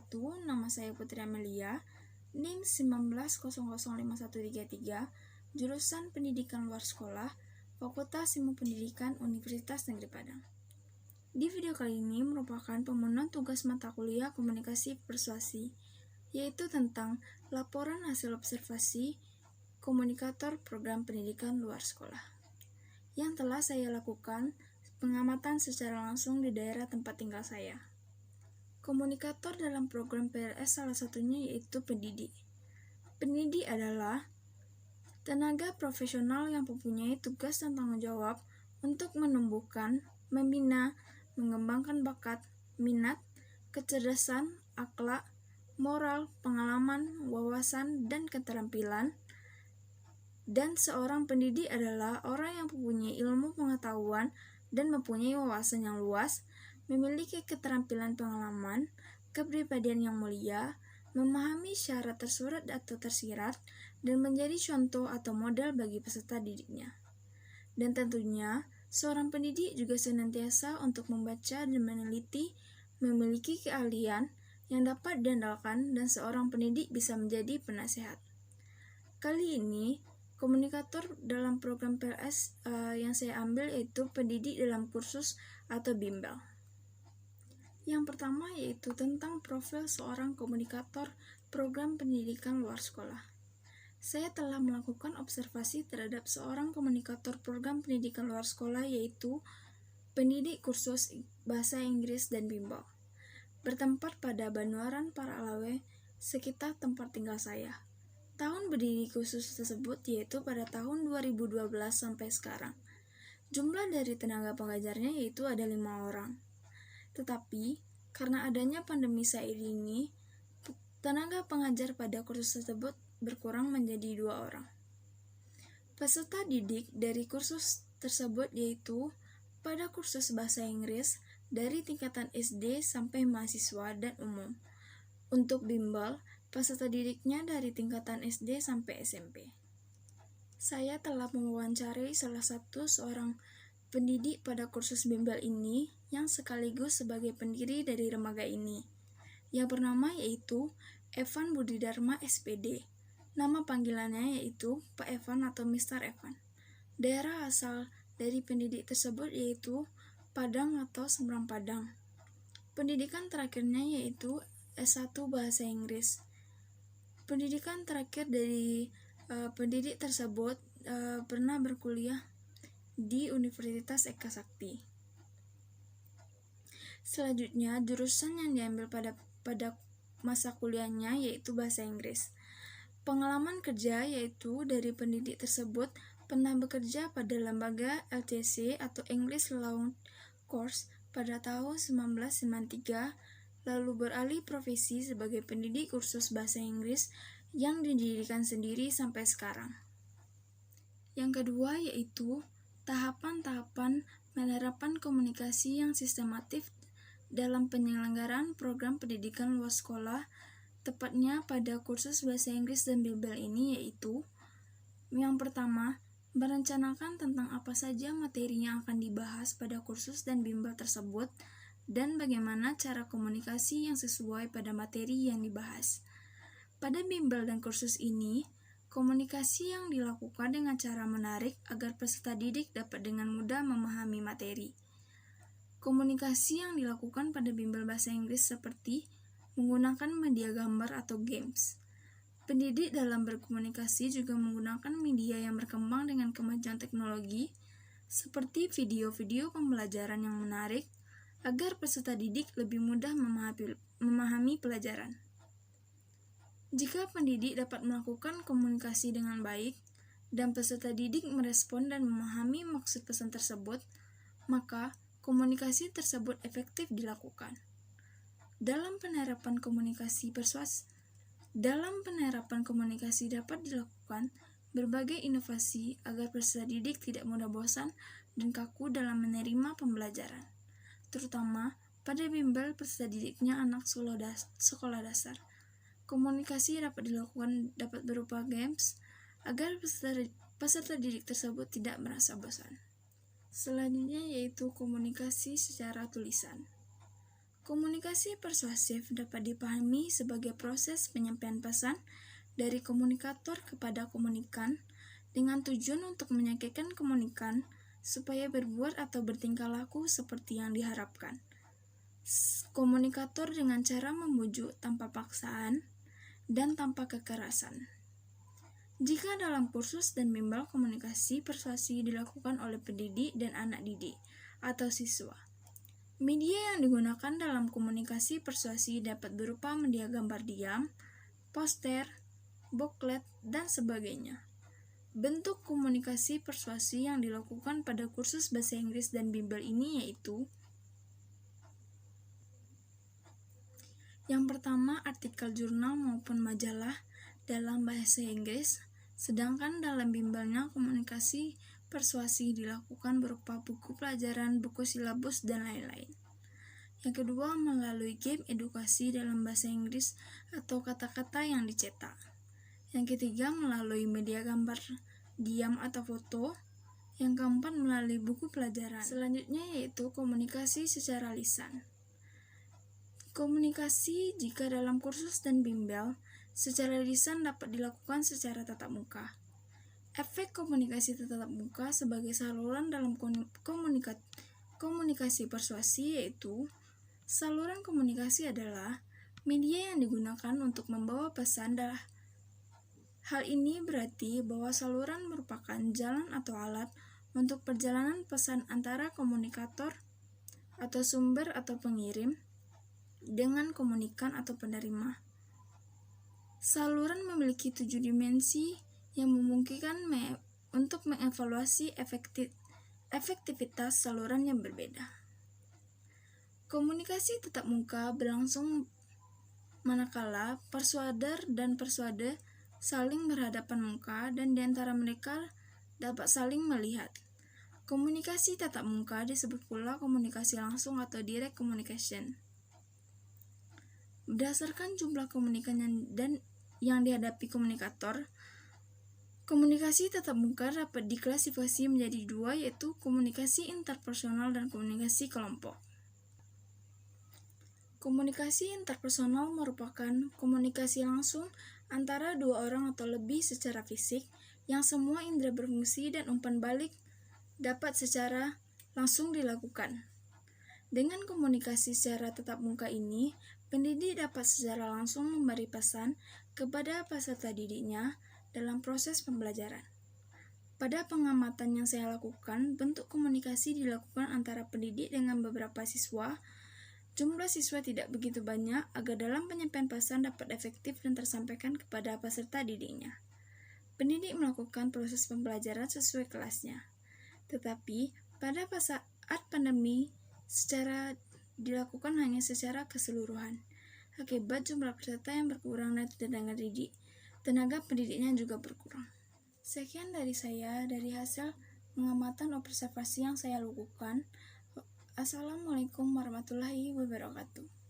wabarakatuh. Nama saya Putri Amelia, NIM 19005133, jurusan Pendidikan Luar Sekolah, Fakultas Ilmu Pendidikan Universitas Negeri Padang. Di video kali ini merupakan pemenuhan tugas mata kuliah Komunikasi Persuasi, yaitu tentang laporan hasil observasi komunikator program pendidikan luar sekolah, yang telah saya lakukan pengamatan secara langsung di daerah tempat tinggal saya. Komunikator dalam program PLS salah satunya yaitu pendidik. Pendidik adalah tenaga profesional yang mempunyai tugas dan tanggung jawab untuk menumbuhkan, membina, mengembangkan bakat, minat, kecerdasan, akhlak, moral, pengalaman, wawasan, dan keterampilan. Dan seorang pendidik adalah orang yang mempunyai ilmu pengetahuan dan mempunyai wawasan yang luas, memiliki keterampilan pengalaman, kepribadian yang mulia, memahami syarat tersurat atau tersirat, dan menjadi contoh atau model bagi peserta didiknya. Dan tentunya, seorang pendidik juga senantiasa untuk membaca dan meneliti, memiliki keahlian yang dapat diandalkan, dan seorang pendidik bisa menjadi penasehat. Kali ini, komunikator dalam program PLS yang saya ambil yaitu pendidik dalam kursus atau bimbel. Yang pertama yaitu tentang profil seorang komunikator program pendidikan luar sekolah. Saya telah melakukan observasi terhadap seorang komunikator program pendidikan luar sekolah yaitu pendidik kursus bahasa Inggris dan bimbel, bertempat pada Banuaran Paralawe, sekitar tempat tinggal saya. Tahun berdiri kursus tersebut yaitu pada tahun 2012 sampai sekarang. Jumlah dari tenaga pengajarnya yaitu ada 5 orang. Tetapi, karena adanya pandemi saat ini, tenaga pengajar pada kursus tersebut berkurang menjadi 2 orang. Peserta didik dari kursus tersebut yaitu pada kursus bahasa Inggris dari tingkatan SD sampai mahasiswa dan umum. Untuk bimbel, peserta didiknya dari tingkatan SD sampai SMP. Saya telah mewawancarai salah satu seorang pendidik pada kursus bimbel ini yang sekaligus sebagai pendiri dari remaga ini, yang bernama yaitu Evan Budi Dharma SPD. Nama panggilannya yaitu Pak Evan atau Mr. Evan. Daerah asal dari pendidik tersebut yaitu Padang atau Seberang Padang. Pendidikan terakhirnya yaitu S1 Bahasa Inggris. Pendidikan terakhir dari pendidik tersebut pernah berkuliah di Universitas Eka Sakti. Selanjutnya, jurusan yang diambil pada masa kuliahnya yaitu bahasa Inggris. Pengalaman kerja yaitu dari pendidik tersebut pernah bekerja pada lembaga LCC atau English Law Course pada tahun 1993, lalu beralih profesi sebagai pendidik kursus bahasa Inggris yang didirikan sendiri sampai sekarang. Yang kedua yaitu tahapan-tahapan penerapan komunikasi yang sistematif dalam penyelenggaraan program pendidikan luar sekolah, tepatnya pada kursus bahasa Inggris dan bimbel ini yaitu yang pertama, merencanakan tentang apa saja materi yang akan dibahas pada kursus dan bimbel tersebut dan bagaimana cara komunikasi yang sesuai pada materi yang dibahas. Pada bimbel dan kursus ini, komunikasi yang dilakukan dengan cara menarik agar peserta didik dapat dengan mudah memahami materi. Komunikasi yang dilakukan pada bimbel bahasa Inggris seperti menggunakan media gambar atau games. Pendidik dalam berkomunikasi juga menggunakan media yang berkembang dengan kemajuan teknologi, seperti video-video pembelajaran yang menarik, agar peserta didik lebih mudah memahami pelajaran. Jika pendidik dapat melakukan komunikasi dengan baik, dan peserta didik merespon dan memahami maksud pesan tersebut, maka komunikasi tersebut efektif dilakukan. Dalam penerapan komunikasi dapat dilakukan berbagai inovasi agar peserta didik tidak mudah bosan dan kaku dalam menerima pembelajaran, terutama pada bimbel peserta didiknya anak sekolah dasar. Komunikasi dapat berupa games agar peserta didik tersebut tidak merasa bosan. Selanjutnya yaitu komunikasi secara tulisan. Komunikasi persuasif dapat dipahami sebagai proses penyampaian pesan dari komunikator kepada komunikan dengan tujuan untuk meyakinkan komunikan supaya berbuat atau bertingkah laku seperti yang diharapkan. Komunikator dengan cara membujuk tanpa paksaan dan tanpa kekerasan. Jika dalam kursus dan bimbel komunikasi persuasi dilakukan oleh pendidik dan anak didik atau siswa, media yang digunakan dalam komunikasi persuasi dapat berupa media gambar diam, poster, booklet, dan sebagainya. Bentuk komunikasi persuasi yang dilakukan pada kursus bahasa Inggris dan bimbel ini yaitu: yang pertama, artikel jurnal maupun majalah dalam bahasa Inggris, sedangkan dalam bimbelnya komunikasi persuasi dilakukan berupa buku pelajaran, buku silabus, dan lain-lain. Yang kedua, melalui game edukasi dalam bahasa Inggris atau kata-kata yang dicetak. Yang ketiga, melalui media gambar diam atau foto. Yang keempat, melalui buku pelajaran. Selanjutnya yaitu komunikasi secara lisan. Komunikasi jika dalam kursus dan bimbel secara lisan dapat dilakukan secara tatap muka. Efek komunikasi tatap muka sebagai saluran dalam komunikasi persuasi yaitu: saluran komunikasi adalah media yang digunakan untuk membawa pesan. Hal ini berarti bahwa saluran merupakan jalan atau alat untuk perjalanan pesan antara komunikator atau sumber atau pengirim dengan komunikan atau penerima. Saluran memiliki 7 dimensi yang memungkinkan untuk mengevaluasi efektivitas saluran yang berbeda. Komunikasi tatap muka berlangsung manakala persuader dan persuade saling berhadapan muka dan di antara mereka dapat saling melihat. Komunikasi tatap muka disebut pula komunikasi langsung atau direct communication. Berdasarkan jumlah komunikan yang dihadapi komunikator, komunikasi tatap muka dapat diklasifikasi menjadi dua, yaitu komunikasi interpersonal dan komunikasi kelompok. Komunikasi interpersonal merupakan komunikasi langsung antara dua orang atau lebih secara fisik, yang semua indera berfungsi dan umpan balik dapat secara langsung dilakukan. Dengan komunikasi secara tatap muka ini, pendidik dapat secara langsung memberi pesan kepada peserta didiknya dalam proses pembelajaran. Pada pengamatan yang saya lakukan, bentuk komunikasi dilakukan antara pendidik dengan beberapa siswa. Jumlah siswa tidak begitu banyak agar dalam penyampaian pesan dapat efektif dan tersampaikan kepada peserta didiknya. Pendidik melakukan proses pembelajaran sesuai kelasnya. Tetapi pada saat pandemi dilakukan hanya secara keseluruhan. Akibat jumlah peserta yang berkurang dan tenaga pendidiknya juga berkurang. Sekian dari saya dari hasil pengamatan observasi yang saya lakukan. Assalamualaikum warahmatullahi wabarakatuh.